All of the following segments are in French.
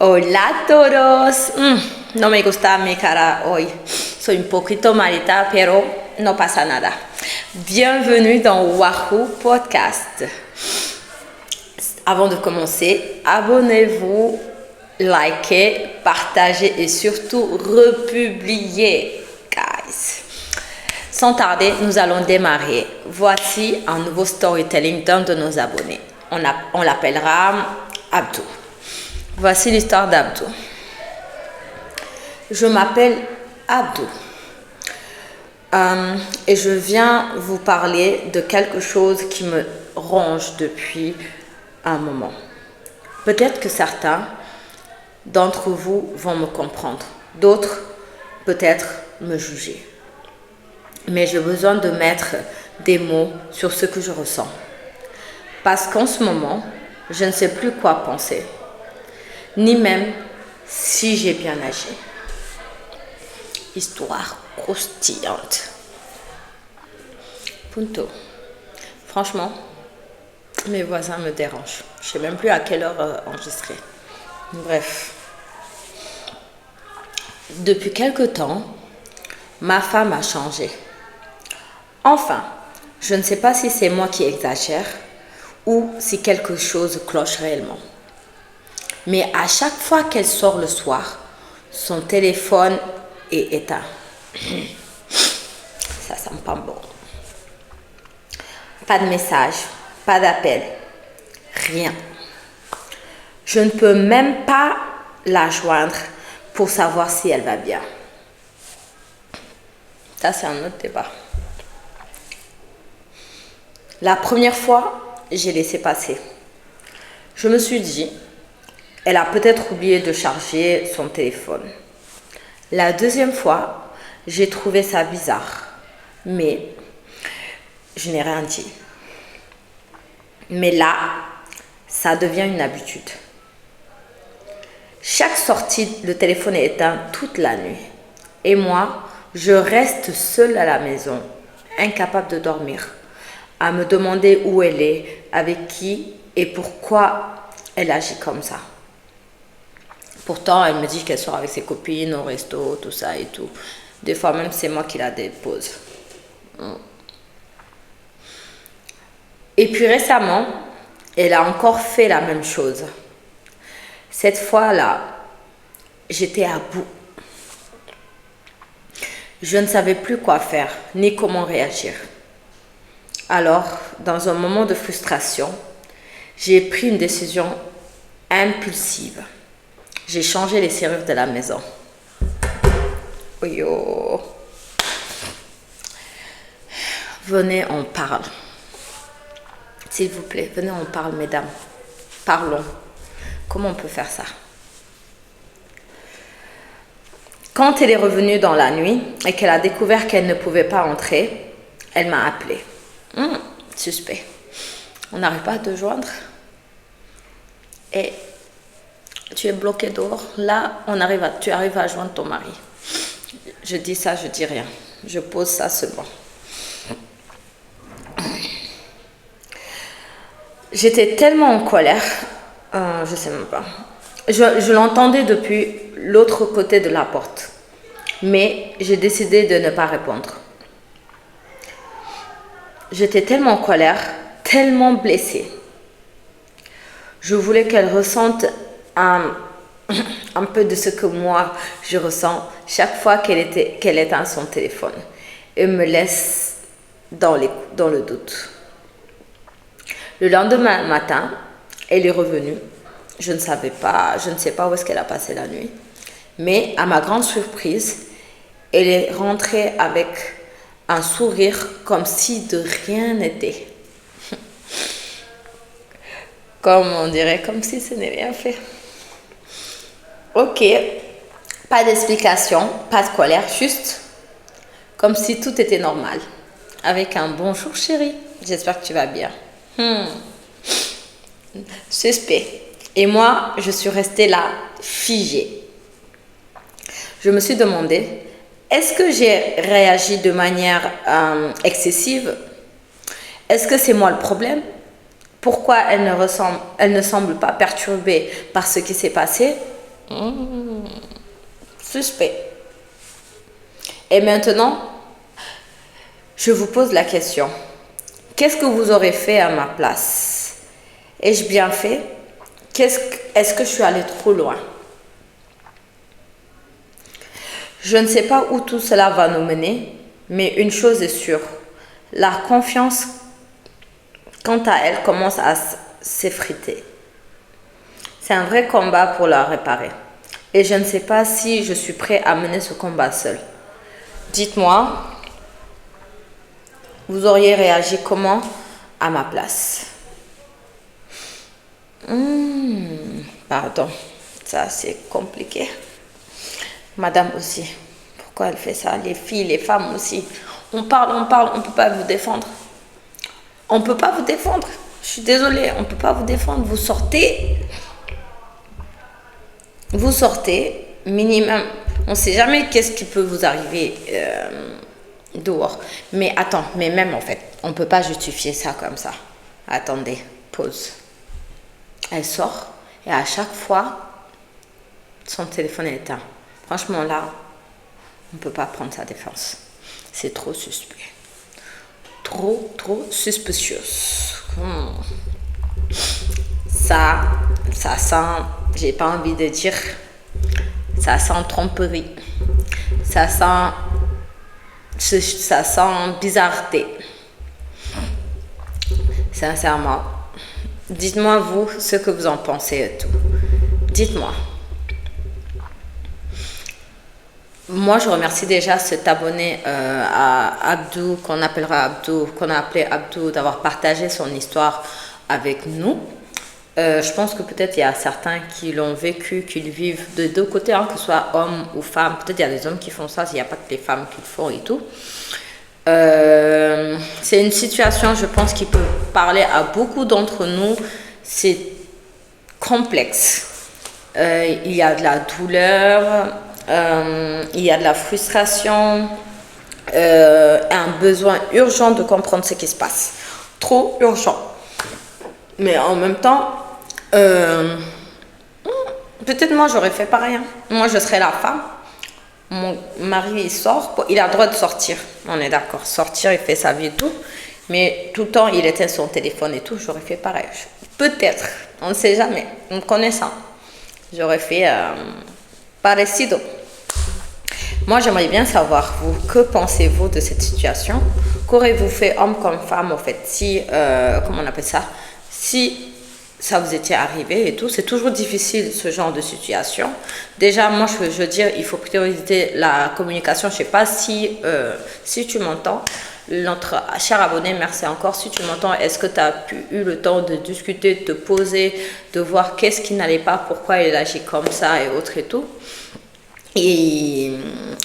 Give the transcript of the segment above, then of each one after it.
Hola a todos. No me gusta mi cara hoy. Soy un poquito malita, pero no pasa nada. Bienvenue dans Wahoo Podcast. Avant de commencer, abonnez-vous, likez, partagez et surtout republiez, guys. Sans tarder, nous allons démarrer. Voici un nouveau storytelling d'un de nos abonnés. On l'appellera Abdou. Voici l'histoire d'Abdou. Je m'appelle Abdou et je viens vous parler de quelque chose qui me ronge depuis un moment. Peut-être que certains d'entre vous vont me comprendre, d'autres peut-être me juger. Mais j'ai besoin de mettre des mots sur ce que je ressens. Parce qu'en ce moment, je ne sais plus quoi penser, ni même si j'ai bien agi. Histoire croustillante. Punto. Franchement, mes voisins me dérangent. Je ne sais même plus à quelle heure enregistrer. Bref. Depuis quelque temps, ma femme a changé. Enfin, je ne sais pas si c'est moi qui exagère ou si quelque chose cloche réellement. Mais à chaque fois qu'elle sort le soir, son téléphone est éteint. Ça sent pas bon. Pas de message, pas d'appel, rien. Je ne peux même pas la joindre pour savoir si elle va bien. Ça, c'est un autre débat. La première fois, j'ai laissé passer. Je me suis dit, elle a peut-être oublié de charger son téléphone. La deuxième fois, j'ai trouvé ça bizarre, mais je n'ai rien dit. Mais là, ça devient une habitude. Chaque sortie, le téléphone est éteint toute la nuit. Et moi, je reste seule à la maison, incapable de dormir, à me demander où elle est, avec qui et pourquoi elle agit comme ça. Pourtant, elle me dit qu'elle sort avec ses copines au resto, tout ça et tout. Des fois même, c'est moi qui la dépose. Et puis récemment, elle a encore fait la même chose. Cette fois-là, j'étais à bout. Je ne savais plus quoi faire, ni comment réagir. Alors, dans un moment de frustration, j'ai pris une décision impulsive. J'ai changé les serrures de la maison. Oh yo. Venez, on parle. S'il vous plaît, venez, on parle, mesdames. Parlons. Comment on peut faire ça? Quand elle est revenue dans la nuit et qu'elle a découvert qu'elle ne pouvait pas entrer, elle m'a appelé. Suspect. On n'arrive pas à te joindre. Et tu es bloqué dehors. Là, tu arrives à joindre ton mari. Je dis ça, je dis rien. Je pose ça seulement. J'étais tellement en colère, je sais même pas. Je l'entendais depuis l'autre côté de la porte. Mais j'ai décidé de ne pas répondre. J'étais tellement en colère, tellement blessée. Je voulais qu'elle ressente un peu de ce que moi je ressens chaque fois qu'elle éteint son téléphone et me laisse dans le doute. Le lendemain matin, elle est revenue. Je ne sais pas où est-ce qu'elle a passé la nuit. Mais à ma grande surprise, elle est rentrée avec un sourire comme si de rien n'était. Comme on dirait, comme si ce n'est rien fait. Ok, pas d'explication, pas de colère, juste comme si tout était normal. Avec un bonjour chérie, j'espère que tu vas bien. Suspect. Et moi, je suis restée là, figée. Je me suis demandé, est-ce que j'ai réagi de manière excessive? Est-ce que c'est moi le problème? Pourquoi elle ne semble pas perturbée par ce qui s'est passé? Suspect. Et maintenant, je vous pose la question. Qu'est-ce que vous aurez fait à ma place? Ai-je bien fait? Est-ce que je suis allée trop loin? Je ne sais pas où tout cela va nous mener, mais une chose est sûre. La confiance, quant à elle, commence à s'effriter. C'est un vrai combat pour la réparer. Et je ne sais pas si je suis prêt à mener ce combat seul. Dites-moi, vous auriez réagi comment à ma place? Pardon, ça c'est compliqué. Madame aussi, pourquoi elle fait ça? Les filles, les femmes aussi. On parle, on ne peut pas vous défendre. On ne peut pas vous défendre. Je suis désolée, on ne peut pas vous défendre. Vous sortez, minimum. On ne sait jamais qu'est-ce qui peut vous arriver dehors. Mais attends, mais même en fait, on ne peut pas justifier ça comme ça. Attendez, pause. Elle sort et à chaque fois, son téléphone est éteint. Franchement, là, on ne peut pas prendre sa défense. C'est trop suspect. Trop suspicious. Ça sent, j'ai pas envie de dire, ça sent tromperie. Ça sent bizarreté. Sincèrement. Dites-moi vous ce que vous en pensez et tout. Dites-moi. Moi, je remercie déjà cet abonné à Abdou, qu'on a appelé Abdou, d'avoir partagé son histoire avec nous. Je pense que peut-être il y a certains qui l'ont vécu, qui le vivent de deux côtés, hein, que ce soit homme ou femme. Peut-être il y a des hommes qui font ça, il n'y a pas que les femmes qui le font et tout. C'est une situation, je pense, qui peut parler à beaucoup d'entre nous. C'est complexe. Il y a de la douleur, il y a de la frustration, un besoin urgent de comprendre ce qui se passe. Trop urgent. Mais en même temps, peut-être moi j'aurais fait pareil. Moi je serais la femme. Mon mari il sort, il a le droit de sortir, on est d'accord, sortir, il fait sa vie et tout, mais tout le temps il éteint son téléphone et tout, j'aurais fait pareil. Peut-être, on ne sait jamais, en me connaissant, j'aurais fait parecido. Moi j'aimerais bien savoir, vous, que pensez-vous de cette situation? Qu'aurez-vous fait, homme comme femme, en fait, si, comment on appelle ça, si ça vous était arrivé et tout? C'est toujours difficile ce genre de situation. Déjà, moi, je veux dire, il faut prioriser la communication. Je ne sais pas si tu m'entends. Notre cher abonné, merci encore. Si tu m'entends, est-ce que tu as eu le temps de discuter, de te poser, de voir qu'est-ce qui n'allait pas, pourquoi il agit comme ça et autres et tout? Et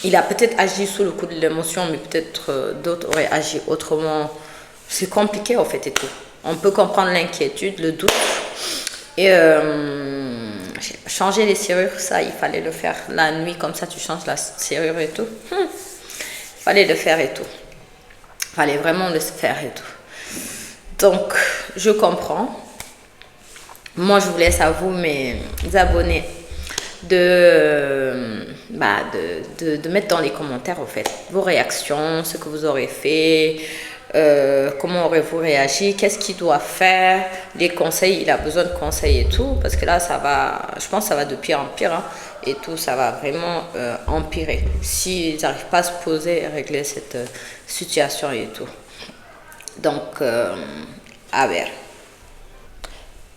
il a peut-être agi sous le coup de l'émotion, mais peut-être d'autres auraient agi autrement. C'est compliqué en fait et tout. On peut comprendre l'inquiétude, le doute. Et changer les serrures, ça, il fallait le faire la nuit, comme ça tu changes la serrure et tout. Il fallait le faire et tout. Il fallait vraiment le faire et tout. Donc, je comprends. Moi, je vous laisse à vous, mes abonnés, de mettre dans les commentaires, en fait, vos réactions, ce que vous aurez fait. Comment aurez-vous réagi, qu'est-ce qu'il doit faire, les conseils, il a besoin de conseils et tout, parce que là ça va, je pense que ça va de pire en pire, hein, et tout, ça va vraiment empirer s'ils n'arrivent pas à se poser et régler cette situation et tout. Donc à ver.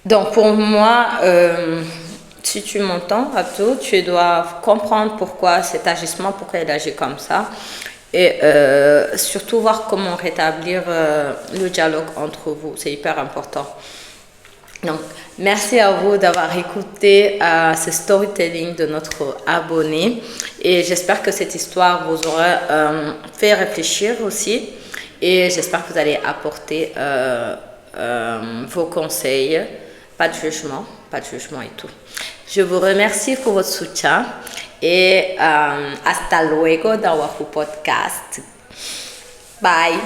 Donc pour moi, si tu m'entends, Abdou, tu dois comprendre pourquoi cet agissement, pourquoi il agit comme ça. Et surtout voir comment rétablir le dialogue entre vous. C'est hyper important. Donc, merci à vous d'avoir écouté ce storytelling de notre abonné. Et j'espère que cette histoire vous aura fait réfléchir aussi. Et j'espère que vous allez apporter vos conseils. Pas de jugement et tout. Je vous remercie pour votre soutien. Et hasta luego dans Wahoo Podcast. Bye.